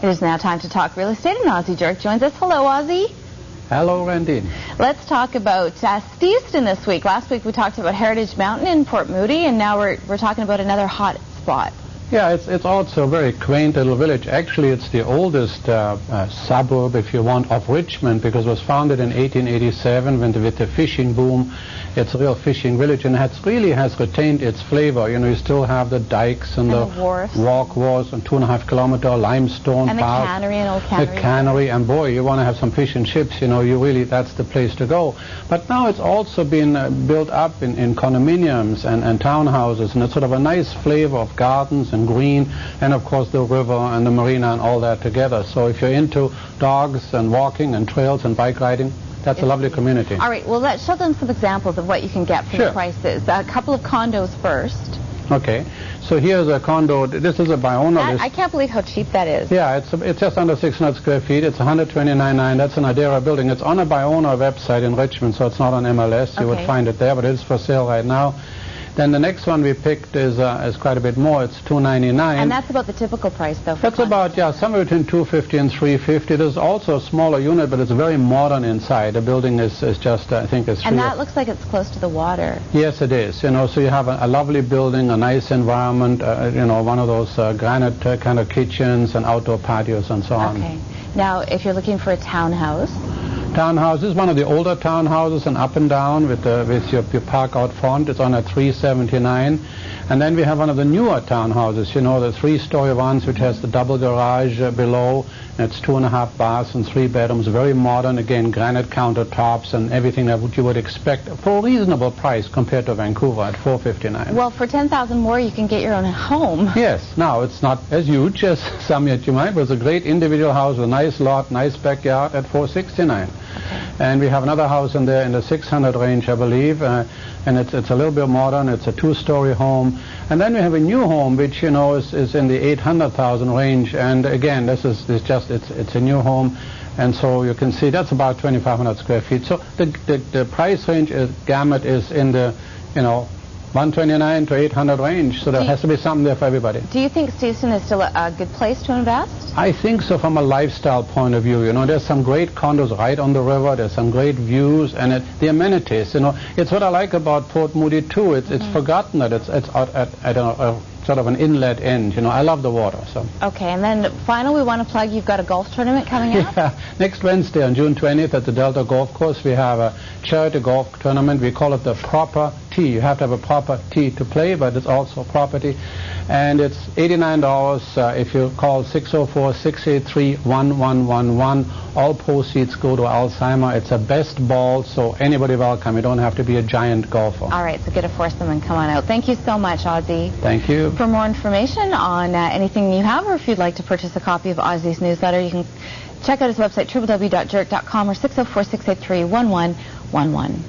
It is now time to talk real estate, and Ozzie Jurock joins us. Hello, Ozzie. Hello, Randy. Let's talk about Steveston this week. Last week we talked about Heritage Mountain in Port Moody, and now we're talking about another hot spot. Yeah, it's also a very quaint little village. Actually, it's the oldest suburb, if you want, of Richmond, because it was founded in 1887 with the fishing boom. It's a real fishing village, and really has retained its flavor. You know, you still have the dikes and the walk walls and 2.5 kilometer limestone and park. The cannery, an old cannery. The cannery, and boy, you want to have some fish and chips, you know, that's the place to go. But now it's also been built up in condominiums and townhouses, and it's sort of a nice flavor of gardens and green, and of course the river and the marina and all that together. So if you're into dogs and walking and trails and bike riding, that's a lovely community. All right, well, let's show them some examples of what you can get for the prices. A couple of condos first. Okay, so here's a condo. This is a by owner. I can't believe how cheap that is. Yeah, it's just under 600 square feet. It's 129.9. That's an Idera building. It's on a by owner website in Richmond, so it's not on MLS. You would find it there, but it is for sale right now. Then the next one we picked is quite a bit more. It's $299. And that's about the typical price, though. That's about, somewhere between $250 and $350. There's also a smaller unit, but it's very modern inside. The building is just, I think, it's. And that looks like it's close to the water. Yes, it is. You know, so you have a lovely building, a nice environment. You know, one of those granite kind of kitchens and outdoor patios and so on. Okay. Now, if you're looking for a townhouse. Townhouse is one of the older townhouses, and up and down with your park out front. It's on at $379. And then we have one of the newer townhouses, you know, the 3-story ones, which has the double garage below. And it's 2.5 baths and 3 bedrooms, very modern, again, granite countertops and everything that you would expect for a reasonable price compared to Vancouver at $459. Well, for $10,000 more, you can get your own home. Yes. Now, it's not as huge as some yet you might, but it's a great individual house with a nice lot, nice backyard at $469. And we have another house in there in the 600 range, I believe, and it's a little bit modern. It's a 2-story home. And then we have a new home, which, you know, is in the 800,000 range. And again, it's a new home. And so you can see that's about 2,500 square feet. So the price range gamut is in the, you know, 129 to 800 range, so there has to be something there for everybody. Do you think Steveston is still a good place to invest? I think so, from a lifestyle point of view. You know, there's some great condos right on the river. There's some great views, and the amenities. You know, it's what I like about Port Moody too. It's forgotten that it's out at sort of an inlet end. You know, I love the water. So. Okay, and then finally, we want to plug. You've got a golf tournament coming up. Yeah, next Wednesday on June 20th at the Delta Golf Course, we have a charity golf tournament. We call it the Proper Tee. You have to have a proper tee to play, but it's also property. And it's $89 if you call 604-683-1111. All proceeds go to Alzheimer. It's a best ball, so anybody welcome. You don't have to be a giant golfer. All right, so get a foursome and come on out. Thank you so much, Ozzie. Thank you. For more information on anything you have, or if you'd like to purchase a copy of Ozzie's newsletter, you can check out his website, www.jurock.com, or 604-683-1111.